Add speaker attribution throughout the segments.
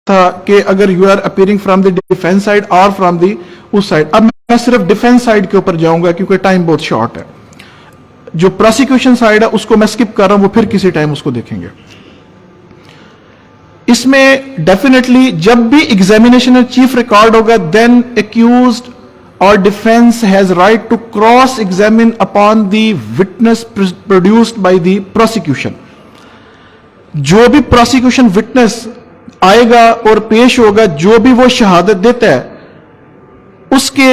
Speaker 1: تھا کہ اگر you are appearing from the defence side اور فرام دی اس سائڈ. اب میں صرف ڈیفینس سائڈ کے اوپر جاؤں گا کیونکہ ٹائم بہت شارٹ ہے. جو پروسیکیوشن سائڈ ہے اس کو میں اسکپ کر رہا ہوں, وہ پھر کسی ٹائم اس کو دیکھیں گے. اس میں ڈیفینیٹلی جب بھی ایگزامینیشن چیف ریکارڈ ہوگا دین ایکیوزڈ اور defence has right to cross examine upon the witness produced by the prosecution. جو بھی پروسیکیوشن وٹنس آئے گا اور پیش ہوگا, جو بھی وہ شہادت دیتا ہے اس کے,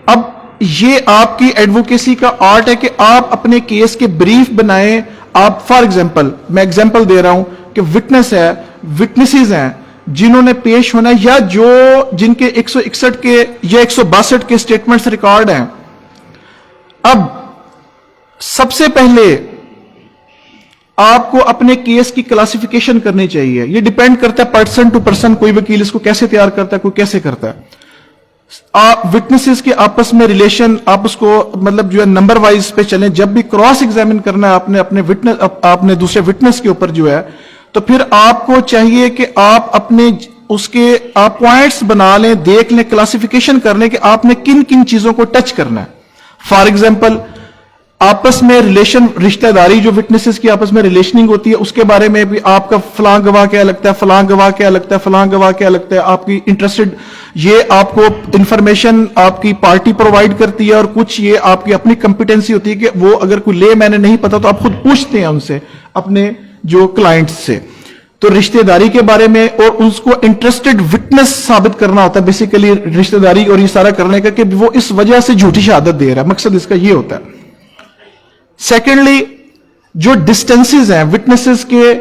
Speaker 1: اب یہ آپ کی ایڈوکیسی کا آرٹ ہے کہ آپ اپنے کیس کے بریف بنائیں. آپ فار ایگزامپل, میں ایگزامپل دے رہا ہوں کہ وٹنس ہے, وٹنسز ہیں جنہوں نے پیش ہونا یا جن کے 161 کے یا 162 کے سٹیٹمنٹس ریکارڈ ہیں. اب سب سے پہلے آپ کو اپنے کیس کی کلاسیفیکیشن کرنی چاہیے. یہ ڈیپینڈ کرتا ہے پرسن ٹو پرسن, کوئی وکیل اس کو کیسے تیار کرتا ہے, کوئی کیسے کرتا ہے. وٹنسز کے آپس میں ریلیشن آپ اس کو مطلب جو ہے نمبر وائز پہ چلیں. جب بھی کراس ایگزامن کرنا ہے آپ نے دوسرے وٹنس کے اوپر جو ہے, تو پھر آپ کو چاہیے کہ آپ اپنے اس کے آپ پوائنٹس بنا لیں, دیکھ لیں, کلاسیفیکیشن کر لیں کہ آپ نے کن کن چیزوں کو ٹچ کرنا ہے. فار ایگزامپل آپس میں ریلیشن, رشتہ داری جو وٹنسز کی آپس میں ریلیشننگ ہوتی ہے اس کے بارے میں بھی آپ کا فلاں گواہ کیا لگتا ہے, فلاں گواہ کیا لگتا ہے, فلاں گواہ کیا لگتا ہے, آپ کی انٹرسٹڈ, یہ آپ کو انفارمیشن آپ کی پارٹی پرووائڈ کرتی ہے اور کچھ یہ آپ کی اپنی کمپیٹنسی ہوتی ہے کہ وہ اگر کوئی لے میں نے نہیں پتا تو آپ خود پوچھتے ہیں ان سے, اپنے جو کلائنٹس سے. تو رشتہ داری کے بارے میں اور اس کو انٹرسٹڈ وٹنس ثابت کرنا ہوتا ہے بیسیکلی رشتہ داری اور یہ سارا کرنے کا کہ وہ اس وجہ سے جھوٹی شہادت دے رہا ہے, مقصد اس کا یہ ہوتا ہے. سیکنڈلی جو ڈسٹینسز ہیں وٹنسز کے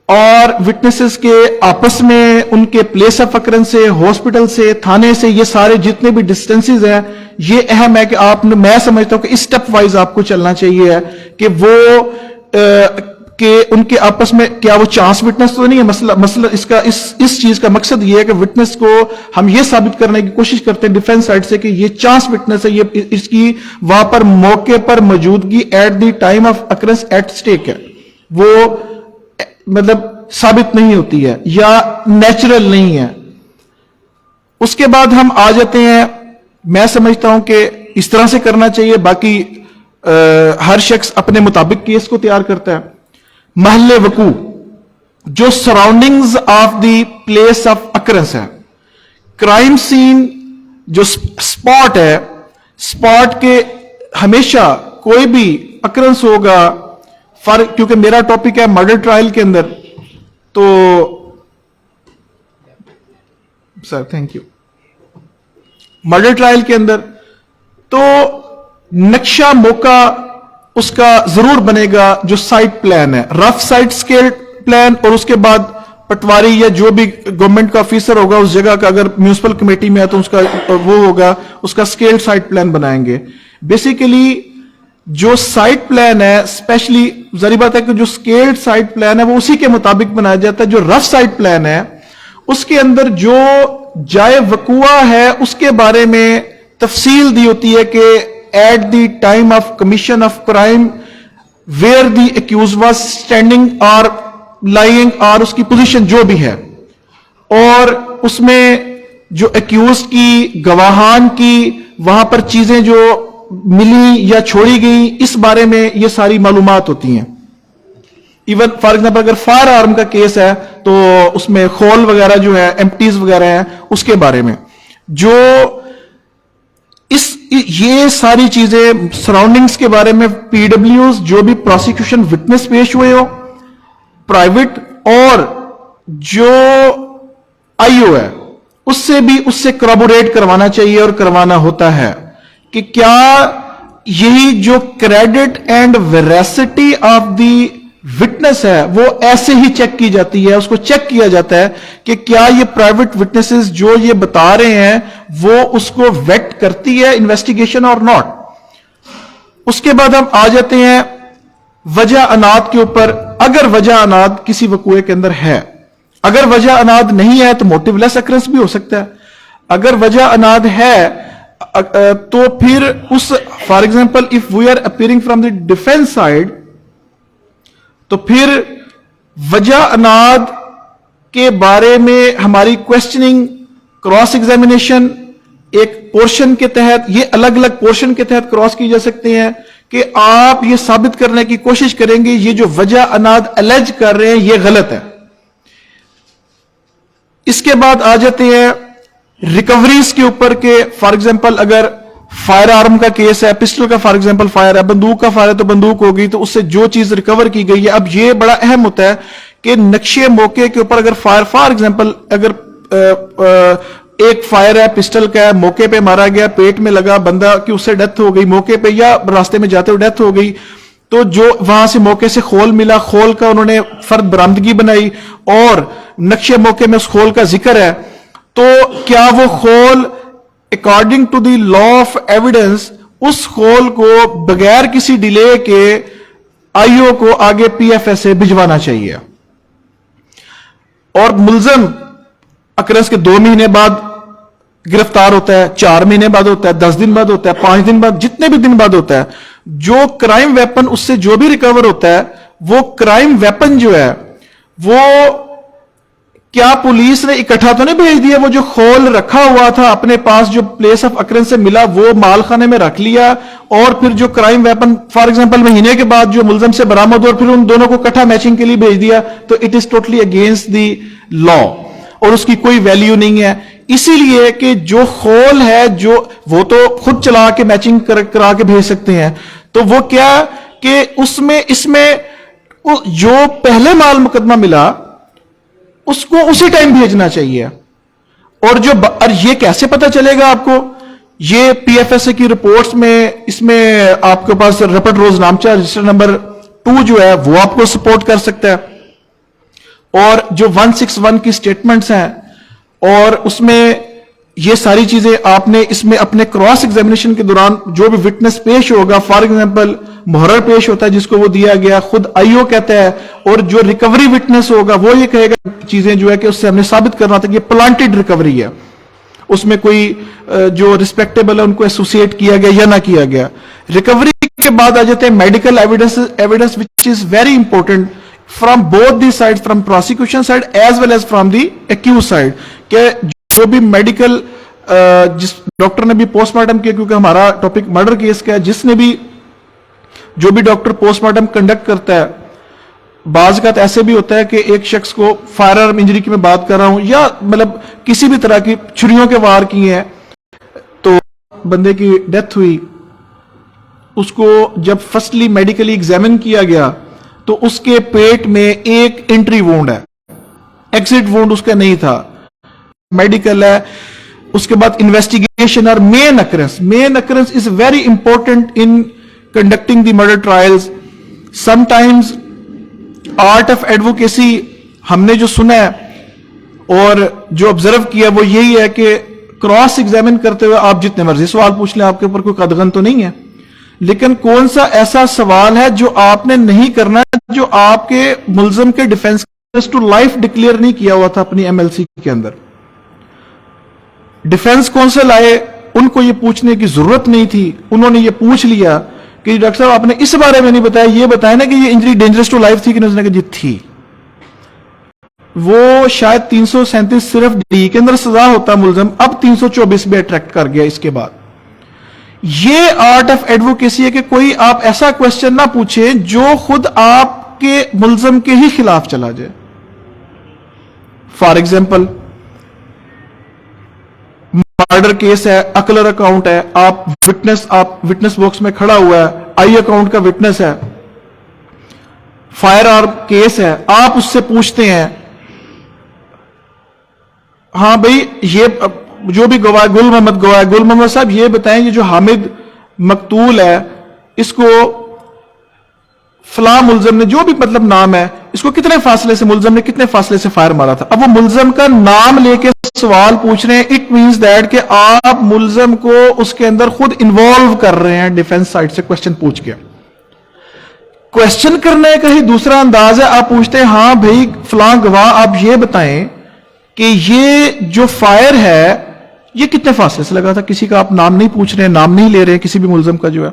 Speaker 1: اور وٹنسز کے آپس میں, ان کے پلیس آف اکرنس سے, ہاسپٹل سے, تھانے سے, یہ سارے جتنے بھی ڈسٹینسز ہیں یہ اہم ہے کہ میں سمجھتا ہوں کہ اسٹیپ وائز آپ کو چلنا چاہیے کہ وہ کہ ان کے آپس میں کیا وہ چانس وٹنس تو نہیں ہے. مسئلہ اس چیز کا مقصد یہ ہے کہ وٹنس کو ہم یہ ثابت کرنے کی کوشش کرتے ہیں ڈیفینس سائڈ سے کہ یہ چانس وٹنس ہے, یہ اس کی وہاں پر موقع پر موجودگی at the time of occurrence at stake ہے, وہ مطلب ثابت نہیں ہوتی ہے یا نیچرل نہیں ہے. اس کے بعد ہم آ جاتے ہیں, میں سمجھتا ہوں کہ اس طرح سے کرنا چاہیے, باقی ہر شخص اپنے مطابق کیس کو تیار کرتا ہے. محل وقوع, جو surroundings of the place of occurrence ہے, کرائم سین جو سپاٹ ہے, سپاٹ کے ہمیشہ کوئی بھی اکرنس ہوگا, کیونکہ میرا ٹاپک ہے مرڈر ٹرائل کے اندر, تو sir thank you, murder trial کے اندر تو نقشہ موقع اس کا ضرور بنے گا جو سائٹ پلان ہے, رف سائٹ اسکیل پلان, اور اس کے بعد پٹواری یا جو بھی گورنمنٹ کا آفیسر ہوگا اس جگہ کا, اگر میونسپل کمیٹی میں ہے تو اس کا وہ ہوگا, اس کا اسکیل سائٹ پلان بنائیں گے. بیسیکلی جو سائٹ پلان ہے, اسپیشلی ظاہر بات ہے کہ جو اسکیلڈ سائٹ پلان ہے وہ اسی کے مطابق بنایا جاتا ہے. جو رف سائٹ پلان ہے اس کے اندر جو جائے وقوع ہے اس کے بارے میں تفصیل دی ہوتی ہے کہ at the time of commission of crime where the accused was standing or lying اور اس کی پوزیشن جو بھی ہے, اور اس میں جو accused کی گواہان کی وہاں پر چیزیں جو ملی یا چھوڑی گئی اس بارے میں یہ ساری معلومات ہوتی ہیں. ایون فار ایگزامپل اگر فائر آرم کا کیس ہے تو اس میں خول وغیرہ جو ہے, ایمپٹیز وغیرہ ہیں, اس کے بارے میں جو یہ ساری چیزیں سراؤنڈنگز کے بارے میں پی ڈبلیوز جو بھی پروسیکیوشن وٹنس پیش ہوئے ہو پرائیویٹ, اور جو آئی او ہے اس سے کرابوریٹ کروانا چاہیے اور کروانا ہوتا ہے کہ کیا یہی جو credit and veracity of the witness ہے وہ ایسے ہی چیک کی جاتی ہے, اس کو چیک کیا جاتا ہے کہ کیا یہ پرائیویٹ وٹنسز جو یہ بتا رہے ہیں وہ اس کو ویٹ کرتی ہے انویسٹیگیشن اور ناٹ. اس کے بعد ہم آ جاتے ہیں وجہ اناد کے اوپر. اگر وجہ اناد کسی وقوع کے اندر ہے, اگر وجہ اناد نہیں ہے تو موٹیو لیس اکرنس بھی ہو سکتا ہے. اگر وجہ اناد ہے تو پھر اس for example if we are appearing from the defence side تو پھر وجہ اناد کے بارے میں ہماری کوشچننگ، کراس ایگزامینیشن ایک پورشن کے تحت، یہ الگ الگ پورشن کے تحت کراس کی جا سکتے ہیں کہ آپ یہ ثابت کرنے کی کوشش کریں گے یہ جو وجہ اناد الیج کر رہے ہیں یہ غلط ہے. اس کے بعد آ جاتے ہیں ریکوریز کے اوپر کہ فار ایگزامپل اگر فائر آرم کا کیس ہے، پسٹل کا فار ایگزامپل فائر ہے، بندوق کا فائر ہے تو بندوق ہوگی، تو اس سے جو چیز ریکور کی گئی ہے. اب یہ بڑا اہم ہوتا ہے کہ نقشے موقع کے اوپر اگر فار ایگزامپل اگر ایک فائر ہے پسٹل کا ہے، موقع پہ مارا گیا، پیٹ میں لگا، بندہ کی اس سے ڈیتھ ہو گئی موقع پہ یا راستے میں جاتے ہوئے ڈیتھ ہو گئی، تو جو وہاں سے موقع سے خول ملا، خول کا انہوں نے فرد برآمدگی بنائی اور نقشے موقع میں اس خول کا ذکر ہے، تو کیا وہ خول according to the law of evidence اس خول کو بغیر کسی ڈیلے کے آئی او کو آگے پی ایف ایس سے بھجوانا چاہیے. اور ملزم اکرنس کے 2 مہینے بعد گرفتار ہوتا ہے، 4 مہینے بعد ہوتا ہے، 10 دن بعد ہوتا ہے، 5 دن بعد، جتنے بھی دن بعد ہوتا ہے. جو کرائم ویپن اس سے جو بھی ریکور ہوتا ہے وہ کرائم ویپن جو ہے وہ کیا پولیس نے اکٹھا تو نہیں بھیج دیا، وہ جو خول رکھا ہوا تھا اپنے پاس جو پلیس آف اکرنس سے ملا وہ مال خانے میں رکھ لیا، اور پھر جو کرائم ویپن فار ایگزامپل مہینے کے بعد جو ملزم سے برآمد اور پھر ان دونوں کو اکٹھا میچنگ کے لیے بھیج دیا، تو it is totally against the law اور اس کی کوئی ویلیو نہیں ہے. اسی لیے کہ جو خول ہے جو وہ تو خود چلا کے میچنگ کرا کے بھیج سکتے ہیں، تو وہ کیا کہ اس میں جو پہلے مال مقدمہ ملا اس کو اسی ٹائم بھیجنا چاہیے. اور یہ کیسے پتا چلے گا آپ کو؟ یہ پی ایف ایس اے کی رپورٹس میں اس میں آپ کے پاس رپٹ روز نامچہ رجسٹر نمبر 2 جو ہے وہ آپ کو سپورٹ کر سکتا ہے، اور جو 161 کی سٹیٹمنٹس ہیں اور اس میں یہ ساری چیزیں آپ نے اس میں اپنے کراس ایگزامینیشن کے دوران جو بھی وٹنس پیش ہوگا، فار ایگزامپل محرر پیش ہوتا ہے جس کو وہ دیا گیا، خود آئی او کہتا ہے، اور جو ریکوری وٹنس ہوگا وہ یہ کہے گا چیزیں جو ہے کہ اس سے ہم نے ثابت کرنا تھا کہ یہ پلانٹڈ ریکوری ہے، اس میں کوئی جو ریسپیکٹیبل ہے ان کو ایسوسیٹ کیا گیا یا نہ کیا گیا. ریکوری کے بعد آ جاتے ہیں medical evidence which is very important from both the side, from prosecution side as well as from the accused side, کہ جو بھی میڈیکل جس ڈاکٹر نے بھی پوسٹ مارٹم کیا، کیونکہ ہمارا ٹاپک مرڈر کیس کا ہے، جس نے بھی جو بھی ڈاکٹر پوسٹ مارٹم کنڈکٹ کرتا ہے، بعض کا ایسے بھی ہوتا ہے کہ ایک شخص کو فائر آرم انجری کی میں بات کر رہا ہوں یا مطلب کسی بھی طرح کی چھریوں کے وار کیے ہیں تو بندے کی ڈیتھ ہوئی، اس کو جب فرسٹلی میڈیکلی ایگزامن کیا گیا تو اس کے پیٹ میں ایک انٹری وونڈ ہے، ایکسٹ وونڈ اس کا نہیں تھا، میڈیکل ہے. اس کے بعد انویسٹیگیشن اور main occurrence is very important in conducting the murder trials. Sometimes art of advocacy ہم نے جو سنا ہے اور جو آبزرو کیا وہ یہی ہے کہ کراس ایگزامن کرتے ہوئے آپ جتنے مرضی سوال پوچھ لیں، آپ کے اوپر کوئی قدغن تو نہیں ہے، لیکن کون سا ایسا سوال ہے جو آپ نے نہیں کرنا، جو آپ کے ملزم کے ڈیفنس ٹو لائف ڈکلیئر نہیں کیا ہوا تھا اپنی ایم ایل سی کے اندر. ڈیفنس کون سے لائے، ان کو یہ پوچھنے کی ضرورت نہیں تھی، انہوں نے یہ پوچھ لیا کہ ڈاکٹر صاحب آپ نے اس بارے میں نہیں بتایا، یہ بتایا نا کہ یہ انجری ڈینجرس ٹو لائف تھی کہ نہیں، کہ یہ تھی. وہ شاید 337 صرف ڈی کے اندر سزا ہوتا ملزم، اب 324 بھی اٹریکٹ کر گیا. اس کے بعد یہ آرٹ آف ایڈوکیسی ہے کہ کوئی آپ ایسا کوشچن نہ پوچھے جو خود آپ کے ملزم کے ہی خلاف چلا جائے. فار ایگزامپل مرڈر کیس ہے، اکلر اکاؤنٹ ہے، آپ وٹنس باکس میں کھڑا ہوا ہے، آئی اکاؤنٹ کا وٹنس ہے، فائر آرم کیس ہے، آپ اس سے پوچھتے ہیں ہاں بھائی یہ جو بھی گواہ گل محمد صاحب یہ بتائیں یہ جو حامد مقتول ہے اس کو فلاں ملزم نے جو بھی مطلب نام ہے اس کو کتنے فاصلے سے ملزم نے کتنے فاصلے سے فائر مارا تھا. اب وہ ملزم کا نام لے کے سوال پوچھ رہے ہیں، اٹ مینز دیٹ کہ آپ ملزم کو اس کے اندر خود انوالو کر رہے ہیں ڈیفنس سائڈ سے کوشچن پوچھ کے. کوشچن کرنے کا ہی دوسرا انداز ہے، آپ پوچھتے ہیں ہاں بھائی فلاں گواہ آپ یہ بتائیں کہ یہ جو فائر ہے یہ کتنے فاصلے سے لگا تھا، کسی کا آپ نام نہیں پوچھ رہے ہیں، نام نہیں لے رہے ہیں کسی بھی ملزم کا جو ہے.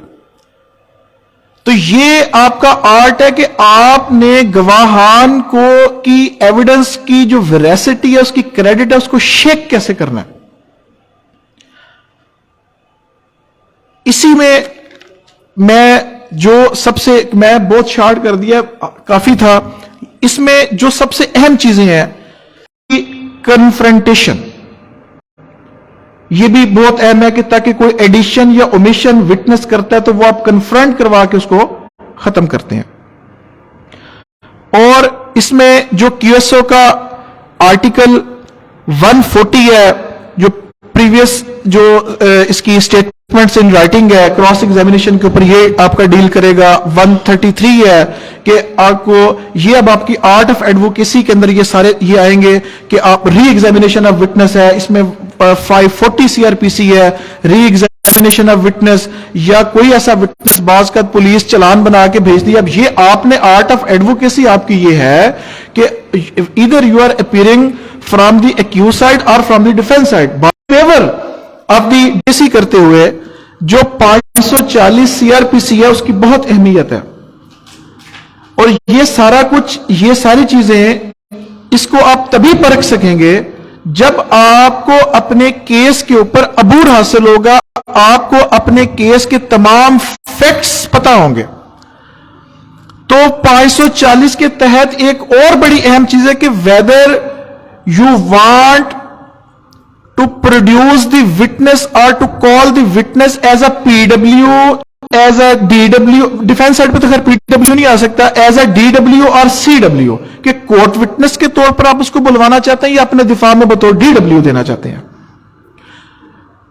Speaker 1: تو یہ آپ کا آرٹ ہے کہ آپ نے گواہان کو کی ایویڈنس کی جو ویریسٹی ہے، اس کی کریڈٹ ہے، اس کو شیک کیسے کرنا ہے. اسی میں میں بہت شارٹ کر دیا، کافی تھا. اس میں جو سب سے اہم چیزیں ہیں، کنفرنٹیشن، یہ بھی بہت اہم ہے کہ تاکہ کوئی ایڈیشن یا اومیشن وٹنس کرتا ہے تو وہ آپ کنفرنٹ کروا کے اس کو ختم کرتے ہیں. اور اس میں جو کیو ایس او کا آرٹیکل 140 ہے، جو پریویس جو اس کی اسٹیٹمنٹس ان رائٹنگ ہے کراس ایگزامینیشن کے اوپر، یہ آپ کا ڈیل کرے گا. 133 ہے کہ آپ کو یہ اب آپ کی آرٹ آف ایڈوکیسی کے اندر یہ سارے یہ آئیں گے کہ آپ ری ایگزامینیشن آف وٹنس ہے. اس میں 540 سی آر پی سی ہے، ری ایگزامینیشن آف وٹنس، یا کوئی ایسا وٹنس بعض کا پولیس چلان بنا کے بھیج دیا. اب یہ آپ نے آرٹ آف ایڈوکیسی آپ کی یہ ہے کہ either you are appearing from the accused side or from the defense side favor of the DC کرتے ہوئے جو 540 سی آر پی سی ہے اس کی بہت اہمیت ہے. اور یہ سارا کچھ، یہ ساری چیزیں اس کو آپ تبھی پرکھ سکیں گے جب آپ کو اپنے کیس کے اوپر عبور حاصل ہوگا، آپ کو اپنے کیس کے تمام فیکٹس پتا ہوں گے. تو 540 کے تحت ایک اور بڑی اہم چیز ہے کہ whether you want to produce the witness اور to call the witness as a P W, as a D W, defence side پہ تو خیر پی ڈبلو نہیں آ سکتا، ایز اے ڈی ڈبلو اور سی ڈبلو، کہ کورٹ وٹنس کے طور پر آپ اس کو بلوانا چاہتے ہیں یا اپنے دفاع میں بطور ڈی ڈبلو دینا چاہتے ہیں.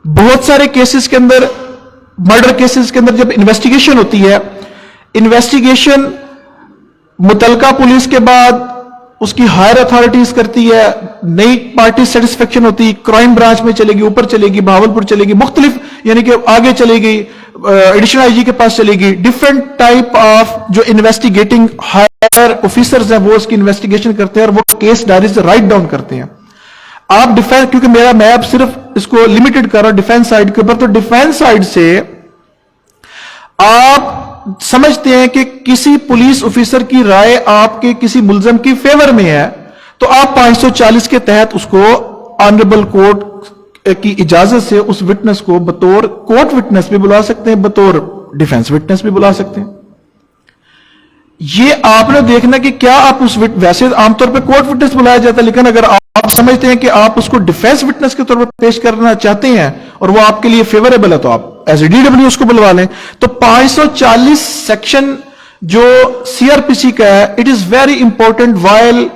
Speaker 1: بہت سارے کیسز کے اندر، مرڈر کیسز کے اندر جب انویسٹیگیشن ہوتی ہے، انویسٹیگیشن متعلقہ پولیس کے بعد اس کی ہائر اتھارٹیز کرتی ہے، نئی پارٹی سیٹسفیکشن ہوتی، کرائم برانچ میں چلے گی، اوپر چلے گی، بہاولپور چلے گی، مختلف یعنی کہ آگے چلے گی، ایڈیشنل آئی جی کے پاس چلے گی. ڈفرنٹ ٹائپ آف جو انویسٹیگیٹنگ ہائر آفیسرز ہیں وہ اس کی انویسٹیگیشن کرتے ہیں اور وہ کیس ڈائریز رائٹ ڈاؤن کرتے ہیں. آپ ڈیفینس، کیونکہ میرا میں اب صرف اس کو لمیٹڈ کر رہا ہوں ڈیفینس سائڈ کے اوپر، تو ڈیفینس سائڈ سے آپ سمجھتے ہیں کہ کسی پولیس آفیسر کی رائے آپ کے کسی ملزم کی فیور میں ہے تو آپ 540 کے تحت اس کو آنریبل کورٹ کی اجازت سے اس وٹنس کو بطور کورٹ وٹنس بھی بلا سکتے ہیں، بطور ڈیفینس وٹنس بھی بلا سکتے ہیں. یہ آپ نے دیکھنا کہ کیا آپ اس ویسے عام طور پہ کورٹ وٹنس بلایا جاتا ہے، لیکن اگر آپ سمجھتے ہیں کہ آپ اس کو ڈیفینس وٹنس کے طور پر پیش کرنا چاہتے ہیں اور وہ آپ کے لیے فیوریبل ہے تو آپ ایز اے ڈی ڈبلو اس کو بلوا لیں. تو 540 سیکشن جو سی آر پی سی کا ہے، it is very important while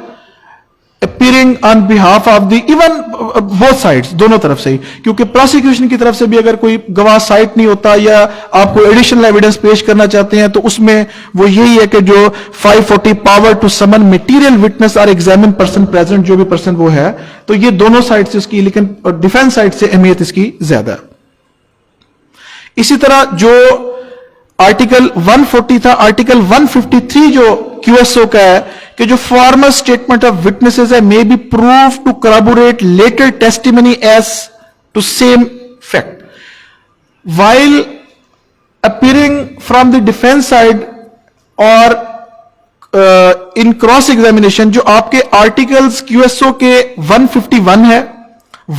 Speaker 1: appearing on behalf of the even both sides, دونوں طرف سے ہی، کیونکہ پروسیکیوشن کی طرف سے بھی اگر کوئی گواہ سائٹ نہیں ہوتا یا آپ کو ایڈیشنل ایویڈنس پیش کرنا چاہتے ہیں تو اس میں وہ یہی ہے کہ جو 540 پاور ٹو سمن میٹیریل وٹنس اور ایگزامن پرسن پریزنٹ، جو بھی پرسن وہ ہے، تو یہ دونوں سائڈ سے اس کی، لیکن ڈیفینس سائڈ سے اہمیت اس کی زیادہ ہے. اسی طرح جو آرٹیکل 140 تھا، آرٹیکل 153 جو کیو ایس او کا ہے کہ جو فارمل اسٹیٹمنٹ آف وٹنسز ہے may be proved to corroborate later testimony as to same fact while appearing from the defense side or in cross examination. جو آپ کے آرٹیکلز کیو ایس او کے 151 ہے،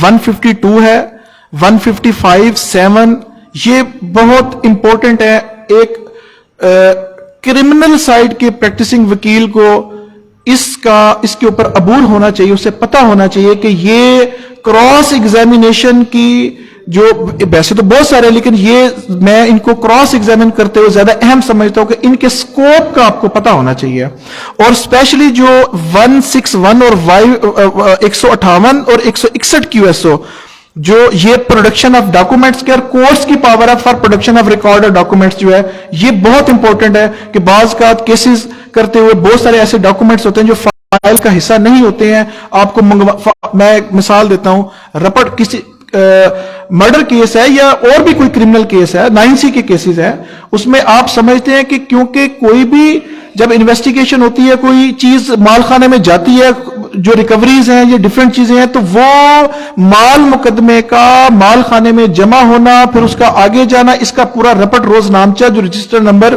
Speaker 1: 152 ہے، 155 7، یہ بہت امپورٹنٹ ہے. ایک کرمنل سائڈ کے پریکٹسنگ وکیل کو اس کے اوپر عبور ہونا چاہیے، اسے پتا ہونا چاہیے کہ یہ کراس ایگزامینیشن کی جو ویسے تو بہت سارے، لیکن یہ میں ان کو کراس ایگزامن کرتے ہوئے زیادہ اہم سمجھتا ہوں کہ ان کے سکوپ کا آپ کو پتا ہونا چاہیے. اور اسپیشلی جو 161 اور 158 اور 161 کیو ایس او، جو یہ پروڈکشن آف ڈاکومنٹس کے اور کورٹس کی پاور ہے فار پروڈکشن آف ریکارڈ اور ڈاکومنٹس، جو ہے یہ بہت امپورٹنٹ ہے کہ بعض کا کیسز کرتے ہوئے بہت سارے ایسے ڈاکومنٹس ہوتے ہیں جو فائل کا حصہ نہیں ہوتے ہیں. آپ کو میں ایک مثال دیتا ہوں، رپٹ کسی مرڈر کیس ہے یا اور بھی کوئی کرمنل کیس ہے، 9C کے کیسز ہیں، اس میں آپ سمجھتے ہیں کہ کیونکہ کوئی بھی جب انویسٹیگیشن ہوتی ہے، کوئی چیز مال خانے میں جاتی ہے، جو ریکوریز ہیں یہ ڈیفرنٹ چیزیں ہیں، تو وہ مال مقدمے کا مال خانے میں جمع ہونا، پھر اس کا آگے جانا، اس کا پورا رپٹ روز نامچہ جو register number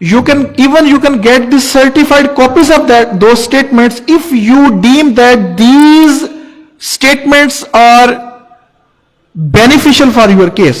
Speaker 1: you can get the certified copies of those statements if you deem that these statements are beneficial for your case.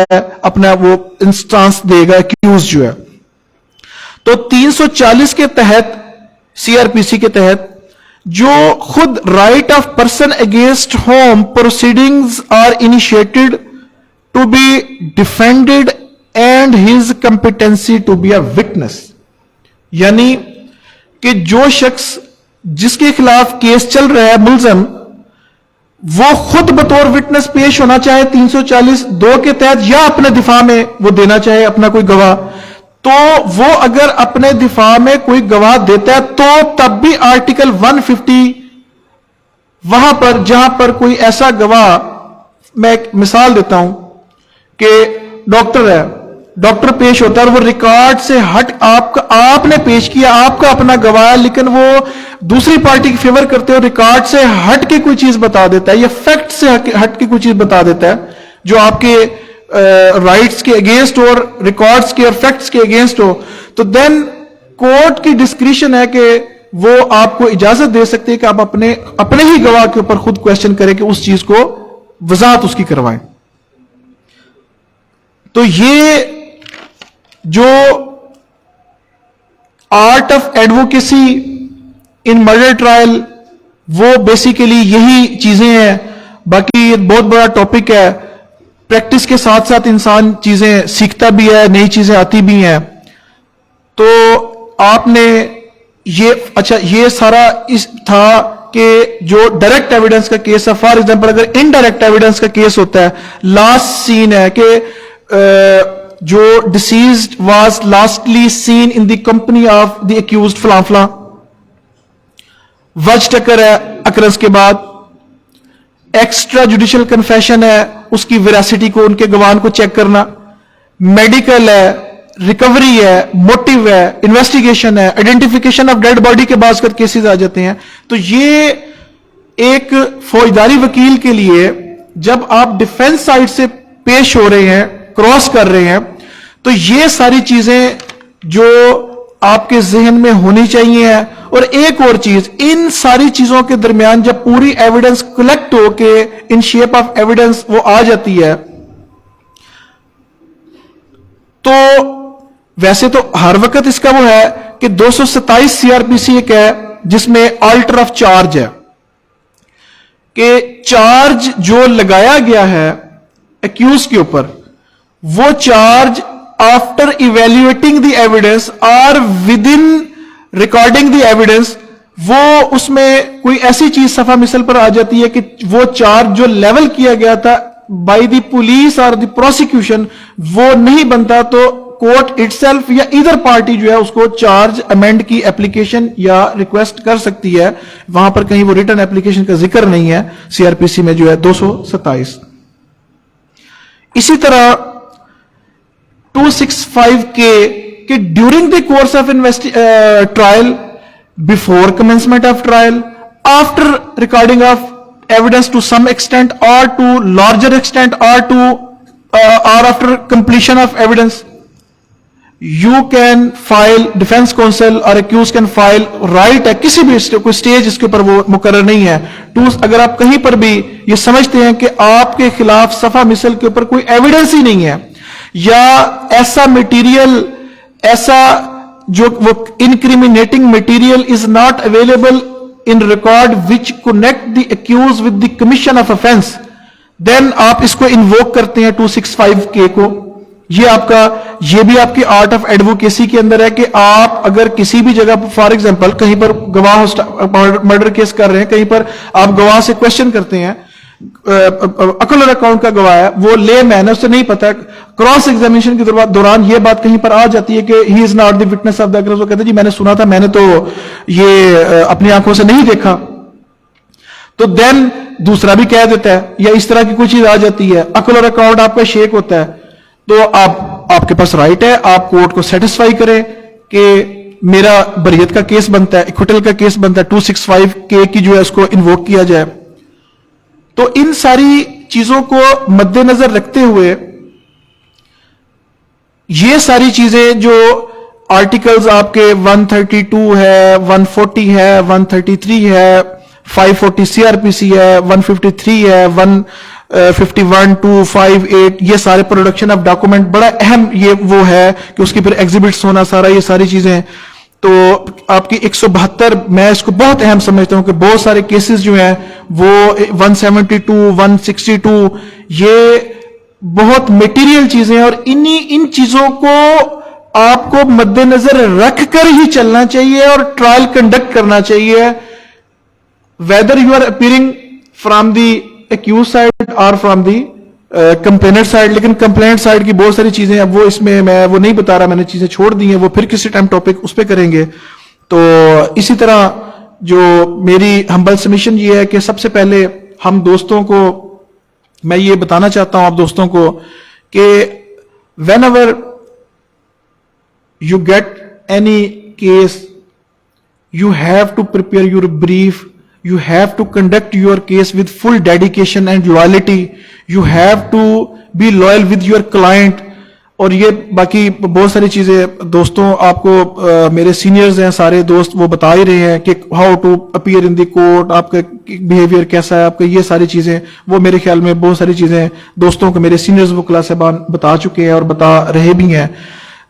Speaker 1: ہے اپنا وہ انسٹانس دے گا ایکیوز جو ہے. تو 340 کے تحت سی آر پی سی کے تحت جو خود right of person against whom proceedings are initiated to be defended and his competency to be a witness, یعنی کہ جو شخص جس کے خلاف کیس چل رہا ہے ملزم، وہ خود بطور وٹنس پیش ہونا چاہے 340(2) کے تحت یا اپنے دفاع میں وہ دینا چاہے اپنا کوئی گواہ، تو وہ اگر اپنے دفاع میں کوئی گواہ دیتا ہے تو تب بھی آرٹیکل 150 وہاں پر جہاں پر کوئی ایسا گواہ، میں ایک مثال دیتا ہوں کہ ڈاکٹر ہے، ڈاکٹر پیش ہوتا ہے اور وہ ریکارڈ سے ہٹ آپ نے پیش کیا، آپ کا اپنا گواہ ہے، لیکن وہ دوسری پارٹی کی فیور کرتے ہیں اور ریکارڈ سے ہٹ کے کوئی چیز بتا دیتا ہے یا فیکٹ سے ہٹ کے کوئی چیز بتا دیتا ہے جو آپ کے رائٹس کے اگینسٹ اور ریکارڈز کے اور فیکٹس کے اگینسٹ ہو، تو دین کورٹ کی ڈسکریشن ہے کہ وہ آپ کو اجازت دے سکتے ہیں کہ آپ اپنے ہی گواہ کے اوپر خود کوشچن کریں کہ اس چیز کو وضاحت اس کی کروائیں. تو یہ جو art of advocacy in murder trial وہ بیسیکلی یہی چیزیں ہیں. باقی یہ بہت بڑا ٹاپک ہے، پریکٹس کے ساتھ ساتھ انسان چیزیں سیکھتا بھی ہے، نئی چیزیں آتی بھی ہیں. تو آپ نے یہ سارا اس تھا کہ جو ڈائریکٹ ایویڈنس کا کیس ہے، فار ایگزامپل اگر انڈائریکٹ ایویڈنس کا کیس ہوتا ہے، لاسٹ سین ہے کہ جو deceased was lastly seen in the company of the accused فلاں فلاں، وج ٹکر ہے اکرنس کے بعد، ایکسٹرا جوڈیشل کنفیشن ہے، اس کی ویراسٹی کو ان کے گواہان کو چیک کرنا، میڈیکل ہے، ریکوری ہے، موٹیو ہے، انویسٹیگیشن ہے، آئیڈینٹیفیکیشن آف ڈیڈ باڈی کے بعض کیسز آ جاتے ہیں. تو یہ ایک فوجداری وکیل کے لیے جب آپ ڈیفنس سائڈ سے پیش ہو رہے ہیں، کراس کر رہے ہیں، تو یہ ساری چیزیں جو آپ کے ذہن میں ہونی چاہیے. اور ایک اور چیز، ان ساری چیزوں کے درمیان جب پوری ایویڈنس کلیکٹ ہو کے ان شیپ آف ایویڈنس وہ آ جاتی ہے، تو ویسے تو ہر وقت اس کا وہ ہے کہ 227 سی آر پی سی ایک ہے جس میں آلٹر آف چارج ہے کہ چارج جو لگایا گیا ہے ایکیوز کے اوپر، وہ charge after evaluating the evidence اور with in recording the evidence, وہ اس میں کوئی ایسی چیز صفحہ مثل پر آ جاتی ہے کہ وہ چارج جو لیول کیا گیا تھا بائی دی پولیس اور دی پروسیکیوشن وہ نہیں بنتا، تو کورٹ اٹ سیلف یا ادھر پارٹی جو ہے اس کو چارج امینڈ کی اپلیکیشن یا ریکویسٹ کر سکتی ہے. وہاں پر کہیں وہ ریٹن اپلیکیشن کا ذکر نہیں ہے سی آر پی سی میں جو ہے 227. اسی طرح 265 کہ during the course of trial, before commencement of trial, after recording of evidence to some extent اور ٹو لارجر ایکسٹینٹ اور after completion of evidence, you can file, defence counsel اور accused can file, right ہے کسی بھی کوئی stage اس کے اوپر وہ مقرر نہیں ہے. اگر آپ کہیں پر بھی یہ سمجھتے ہیں کہ آپ کے خلاف صفحہ مثل کے اوپر کوئی ایویڈنس ہی نہیں ہے، یا ایسا مٹیریل، ایسا جو وہ incriminating material is not available in record which connect the accuse with the commission of offence, then آپ اس کو انووک کرتے ہیں 265 کو. یہ بھی آپ کی آرٹ آف ایڈوکیسی کے اندر ہے کہ آپ اگر کسی بھی جگہ فار ایگزامپل کہیں پر گواہ مرڈر کیس کر رہے ہیں، کہیں پر آپ گواہ سے کوشچن کرتے ہیں، عقل اور اکاؤنٹ کا گواہ ہے، وہ لے مین ہے، اسے نہیں پتا، کراس ایگزامینیشن کے دوران یہ بات کہیں پر آ جاتی ہے کہ he is not the witness of the accused, وہ کہتے ہیں جی میں نے سنا تھا، میں نے تو یہ اپنی آنکھوں سے نہیں دیکھا، تو دین دوسرا بھی کہہ دیتا ہے، یا اس طرح کی کوئی چیز آ جاتی ہے، عقل اور اکاؤنٹ آپ کا شیک ہوتا ہے، تو آپ کے پاس رائٹ ہے آپ کورٹ کو سیٹسفائی کریں کہ میرا بریت کا کیس بنتا ہے، ایکوٹل کا کیس بنتا ہے، 265 کی جو ہے اس کو انووک کیا جائے. تو ان ساری چیزوں کو مد نظر رکھتے ہوئے یہ ساری چیزیں جو آرٹیکلز آپ کے 132 ہے، 140 ہے، 133 ہے، 540 سی آر پی سی ہے، 153 ہے، 51 2 5 8 یہ سارے پروڈکشن آف ڈاکومنٹ بڑا اہم یہ وہ ہے کہ اس کی پھر ایگزیبٹس ہونا سارا یہ ساری چیزیں. تو آپ کی 172 میں اس کو بہت اہم سمجھتا ہوں کہ بہت سارے کیسز جو ہیں وہ 172 162 یہ بہت میٹیریل چیزیں ہیں اور ان چیزوں کو آپ کو مد نظر رکھ کر ہی چلنا چاہیے اور ٹرائل کنڈکٹ کرنا چاہیے whether you are appearing from the accused side اور فرام دی کمپلینٹ سائڈ. لیکن کمپلینٹ سائڈ کی بہت ساری چیزیں اب وہ اس میں وہ نہیں بتا رہا, میں نے چیزیں چھوڑ دی ہیں, وہ پھر کسی ٹائم ٹاپک اس پہ کریں گے. تو اسی طرح جو میری ہمبل سبمیشن یہ ہے کہ سب سے پہلے ہم دوستوں کو میں یہ بتانا چاہتا ہوں آپ دوستوں کو کہ whenever you get any case you have to prepare your brief, you have to conduct your case with full dedication and loyalty, you have to be loyal with your client. اور یہ باقی بہت ساری چیزیں دوستوں آپ کو میرے سینئرز ہیں سارے دوست وہ بتا ہی رہے ہیں کہ how to appear in the court, آپ کا بیہیویئر کیسا ہے, آپ کا یہ ساری چیزیں وہ میرے خیال میں بہت ساری چیزیں دوستوں کو میرے سینئرز وہ کلاس صاحبان بتا چکے ہیں اور بتا رہے بھی ہیں.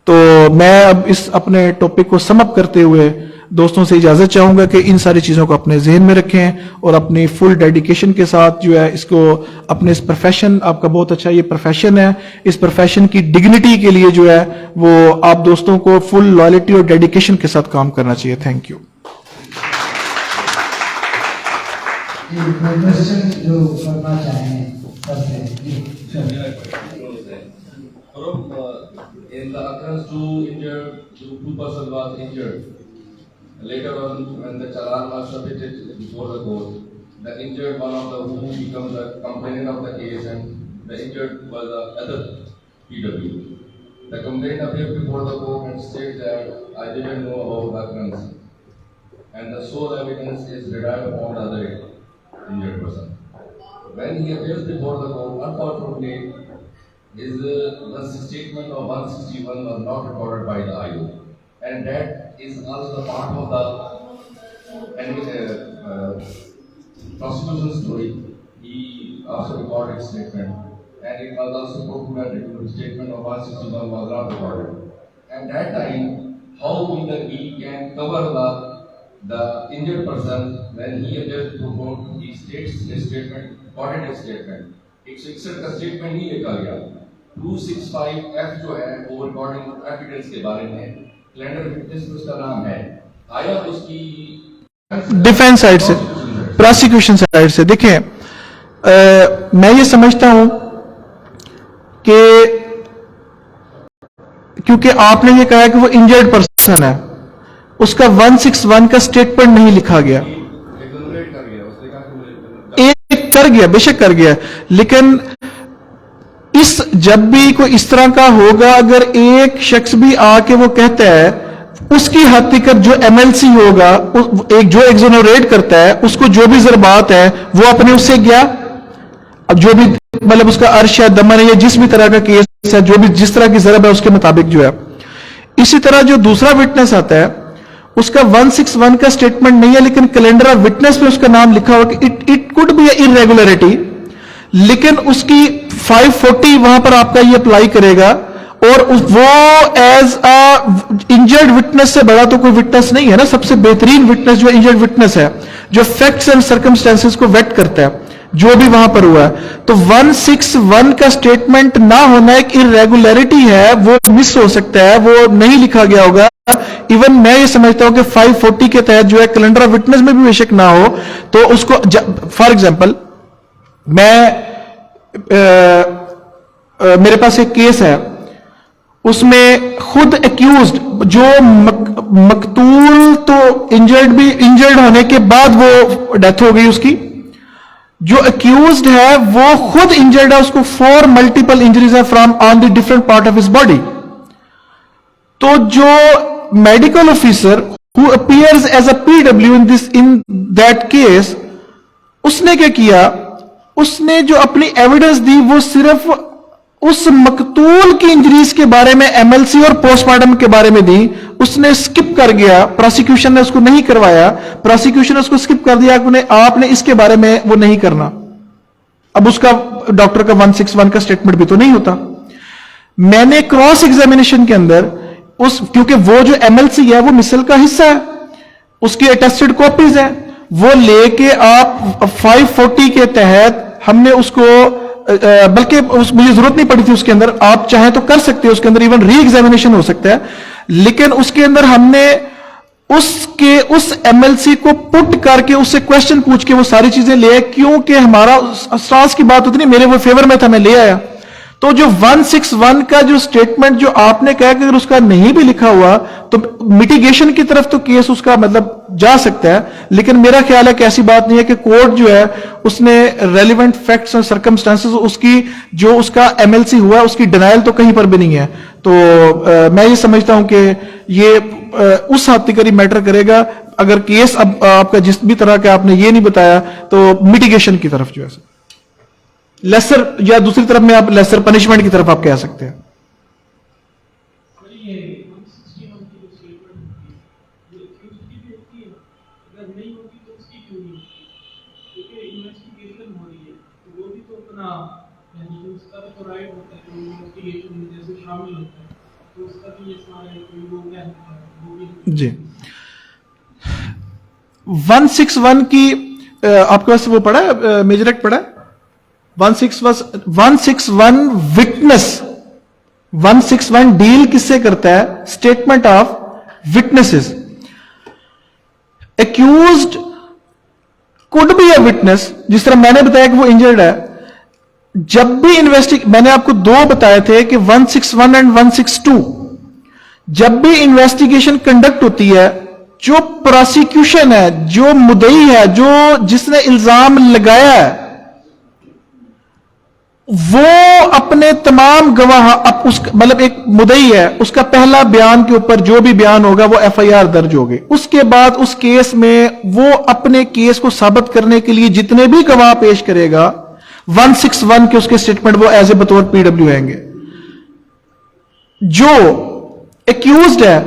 Speaker 1: تو میں اب اس اپنے ٹاپک کو سم اپ کرتے ہوئے دوستوں سے اجازت چاہوں گا کہ ان ساری چیزوں کو اپنے ذہن میں رکھیں اور اپنی فل ڈیڈیکیشن کے ساتھ جو ہے اس کو اپنے اس پروفیشن, آپ کا بہت اچھا یہ پروفیشن ہے, اس پروفیشن کی ڈگنیٹی کے لیے جو ہے وہ آپ دوستوں کو فل لائلٹی اور ڈیڈیکیشن کے ساتھ کام کرنا چاہیے. Thank you.
Speaker 2: In the occurrence, two person was injured. Later on, when the challan was submitted before the court, the injured one of the who becomes the complainant of the case, and the injured was the other PW. The complainant appeared before the court and stated that I didn't know about the occurrence, and the sole evidence is relied upon the other injured person. When he appears before the court, unfortunately, his statement of 161 was not recorded by the IO, and that is also part of the prosecution story. He also recorded statement, and it was also documented that the statement of 161 was not recorded. And that time, how we can cover the injured person when he appears to court, he states his statement, recorded his statement. 161 کا statement نہیں لکھا گیا. 265F جو ہے وہ recording evidence کے بارے میں کیلنڈر وٹنس اس کا نام ہے. آیا اس کی
Speaker 1: ڈیفینس سائڈ سے پروسیکیوشن سائڈ سے دیکھیں, میں یہ سمجھتا ہوں کہ کیونکہ آپ نے یہ کہا کہ وہ انجرڈ پرسن ہے, اس کا 161 کا اسٹیٹمنٹ نہیں لکھا گیا. ایک کر گیا, بے شک کر گیا, لیکن جب بھی کوئی اس طرح کا ہوگا, اگر ایک شخص بھی آ کے وہ کہتا ہے, اس کی حد تک جو ایم ایل سی ہوگا, ایک جو ایگزونوریٹ کرتا ہے, اس کو جو بھی ضربات ہے وہ اپنے اس سے گیا, اب جو بھی مطلب اس کا عرش ہے, دمن ہے, یا جس بھی طرح کا کیس ہے, جو بھی جس طرح کی ضرب ہے اس کے مطابق جو ہے. اسی طرح جو دوسرا وٹنس آتا ہے, اس کا 161 کا اسٹیٹمنٹ نہیں ہے, لیکن کیلنڈر آف وٹنس پہ اس کا نام لکھا ہوا کہ it could be a irregularity, لیکن اس کی 540 وہاں پر آپ کا یہ اپلائی کرے گا, اور وہ ایز انجرڈ وٹنس سے بڑا تو کوئی وٹنس نہیں ہے نا. سب سے بہترین وٹنس جو انجرڈ وٹنس ہے, جو فیکٹس اینڈ سرکمسٹانسز کو ویٹ کرتا ہے, جو بھی وہاں پر ہوا ہے. تو 161 کا اسٹیٹمنٹ نہ ہونا ایک irregularity ہے, وہ مس ہو سکتا ہے, وہ نہیں لکھا گیا ہوگا. ایون میں یہ سمجھتا ہوں کہ 540 کے تحت جو ہے کیلنڈر آف وٹنس میں بھی بے شک نہ ہو, تو اس کو فار ایگزامپل میرے پاس ایک کیس ہے, اس میں خود ایکیوزڈ جو مقتول تو انجرڈ ہونے کے بعد وہ ڈیتھ ہو گئی اس کی, جو ایکیوزڈ ہے وہ خود انجرڈ ہے, اس کو 4 ملٹیپل انجریز ہے from on the different part of his body. تو جو medical officer who appears as a PW in that case, اس نے کیا کیا, اس نے جو اپنی ایویڈنس دی وہ صرف اس مقتول کی انجریز کے بارے میں ایم ایل سی اور پوسٹ مارٹم کے بارے میں دی. اس نے اسکپ کر گیا, پروسیکیوشن نے اس کو نہیں کروایا, پروسیکیوشن نے اس کو اسکپ کر دیا کہ آپ نے اس کے بارے میں وہ نہیں کرنا. اب اس کا ڈاکٹر کا 161 کا اسٹیٹمنٹ بھی تو نہیں ہوتا. میں نے کراس ایگزامینیشن کے اندر کیونکہ وہ جو MLC ہے وہ مسل کا حصہ ہے, اس کی اٹیسٹڈ کاپیز ہیں, وہ لے کے آپ 540 کے تحت ہم نے اس کو بلکہ مجھے ضرورت نہیں پڑی تھی اس کے اندر, آپ چاہیں تو کر سکتے ہیں اس کے اندر, ایون ری ایگزامینیشن ہو سکتا ہے, لیکن اس کے اندر ہم نے اس MLC کو پٹ کر کے اس سے کوشچن پوچھ کے وہ ساری چیزیں لے, کیونکہ ہمارا اساس کی بات ہوتی نہیں, میرے وہ فیور میں تھا, میں لے آیا. تو جو 161 کا جو سٹیٹمنٹ جو آپ نے کہا کہ اگر اس کا نہیں بھی لکھا ہوا تو میٹیگیشن کی طرف تو کیس اس کا مطلب جا سکتا ہے, لیکن میرا خیال ہے کہ ایسی بات نہیں ہے کہ کورٹ جو ہے اس نے ریلیونٹ فیکٹس اور سرکمسٹانسز اس کی جو اس کا MLC ہوا ہے اس کی ڈینائل تو کہیں پر بھی نہیں ہے. تو میں یہ سمجھتا ہوں کہ یہ اس حد تک میٹر کرے گا اگر کیس اب آپ کا جس بھی طرح کا آپ نے یہ نہیں بتایا تو میٹیگیشن کی طرف جو ہے لیسر, یا دوسری طرف میں آپ لیسر پنشمنٹ کی طرف آپ کہہ سکتے ہیں. جی 161 کی آپ کے پاس وہ پڑھا ہے, میجر ایکٹ پڑھا ہے 161 وٹنس, 161 ڈیل کس سے کرتا ہے, statement of witnesses. Accused could be a witness, جس طرح میں نے بتایا کہ وہ انجرڈ ہے, جب بھی میں نے آپ کو دو بتائے تھے کہ 161 اینڈ 162, جب بھی انویسٹیگیشن کنڈکٹ ہوتی ہے, جو پروسیکیوشن ہے, جو مدعی ہے, جس نے الزام لگایا ہے, وہ اپنے تمام گواہ مطلب ایک مدعی ہے, اس کا پہلا بیان کے اوپر جو بھی بیان ہوگا وہ FIR درج ہوگی. اس کے بعد اس کیس میں وہ اپنے کیس کو ثابت کرنے کے لیے جتنے بھی گواہ پیش کرے گا 161 کے اس کے اسٹیٹمنٹ وہ ایز اے بطور PW آئیں گے. جو ایکیوزڈ ہے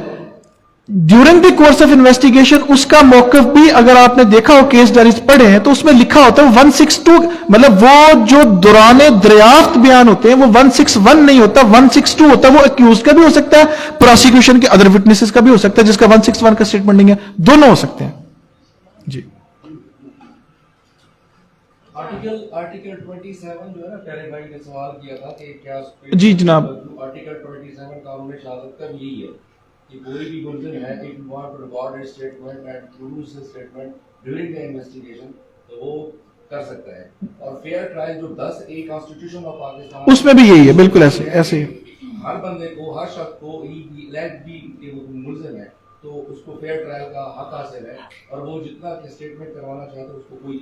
Speaker 1: during the course of investigation, اس کا موقف بھی اگر آپ نے دیکھا ہو کیس ڈائریز پڑھے ہیں تو اس میں لکھا ہوتا ہے 162, مطلب وہ جو دوران دریافت بیان ہوتے ہیں وہ 161 نہیں ہوتا, 162 ہوتا ہے. وہ ایکیوزڈ کا بھی ہو سکتا ہے, پروسیکیوشن کے ادر وٹنسز کا بھی ہو سکتا ہے, جس کا 161 کا اسٹیٹمنٹ نہیں ہے, دونوں ہو سکتے ہیں. جی
Speaker 3: آرٹیکل 27 جو ہے نا, پہلے بھائی نے سوال کیا تھا کہ کیا
Speaker 1: جی جناب,
Speaker 3: آرٹیکل 27 قانون میں شہادت کا یہی ہے کہ کوئی بھی ملزم ہے if you want to record a statement and produce a statement during the investigation تو وہ کر سکتا ہے. اور فیئر ٹرائل جو 10A کانسٹیٹیوشن آف پاکستان
Speaker 1: اس میں بھی یہی ہے, بالکل ایسے ہی
Speaker 3: ہر بندے کو, ہر شخص کو لیٹ بھی ملزم ہے تو اس کو فیئر ٹرائل کا حق حاصل ہے, اور وہ جتنا اسٹیٹمنٹ کروانا چاہتا ہے اس کو کوئی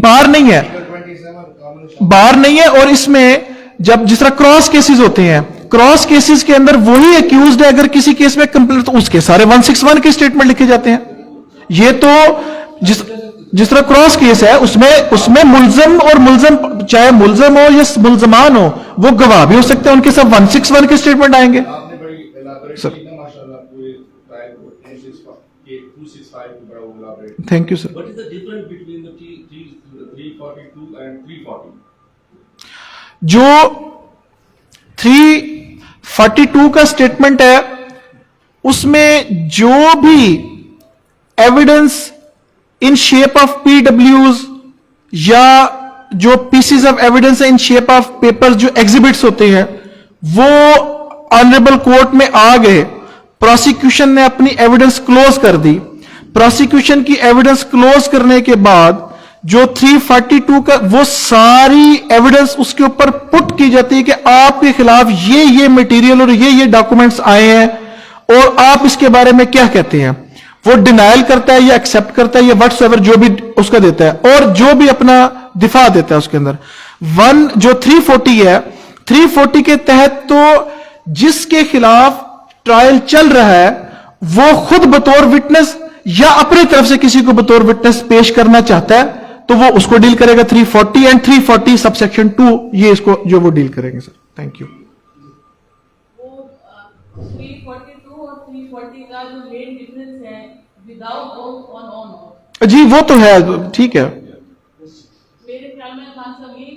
Speaker 1: بار نہیں ہے, بار نہیں ہے. اور اس میں جب جس طرح کراس کیسز ہوتے ہیں, کراس کیسز کے اندر وہی ایکیوزڈ ہے, اگر کسی کیس میں کمپلیٹ تو اس کے سارے 161 کے اسٹیٹمنٹ لکھے جاتے ہیں. یہ تو جس طرح کراس کیس ہے اس میں ملزم اور ملزم, چاہے ملزم ہو یا ملزمان ہو, وہ گواہ بھی ہو سکتے ہیں, ان کے سب 161 کے اسٹیٹمنٹ آئیں گے. Thank you sir.
Speaker 3: What is the difference between the 342 and 340?
Speaker 1: جو 342 کا اسٹیٹمنٹ ہے اس میں جو بھی evidence in shape of PWs یا جو pieces of evidence in shape of paper جو ایگزیبٹس ہوتے ہیں وہ آنریبل کورٹ میں آ گئے. پروسیکیوشن نے اپنی ایویڈنس کلوز کر دی. پروسیکیوشن کی ایویڈنس کلوز کرنے کے بعد جو 342 کا وہ ساری ایویڈنس اس کے اوپر پٹ کی جاتی ہے کہ آپ کے خلاف یہ مٹیریل اور یہ ڈاکومنٹس آئے ہیں اور آپ اس کے بارے میں کیا کہتے ہیں. وہ ڈینائل کرتا ہے یا ایکسپٹ کرتا ہے یا وٹس ایور جو بھی اس کا دیتا ہے, اور جو بھی اپنا دفاع دیتا ہے اس کے اندر. جو 340 ہے, 340 کے تحت تو جس کے خلاف ٹرائل چل رہا ہے وہ خود بطور وٹنس یا اپنی طرف سے کسی کو بطور وٹنس پیش کرنا چاہتا ہے تو وہ اس کو ڈیل کرے گا 340 اینڈ 340 سب سیکشن 2, یہ اس کو جو وہ ڈیل کریں گے. Sir thank you.
Speaker 4: 342 اور 340 کا جو مین ڈفرنس ہے وداؤٹ آن
Speaker 1: جی وہ تو ہے, ٹھیک ہے.
Speaker 4: میرے خیال میں خان صاحب یہی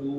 Speaker 3: 2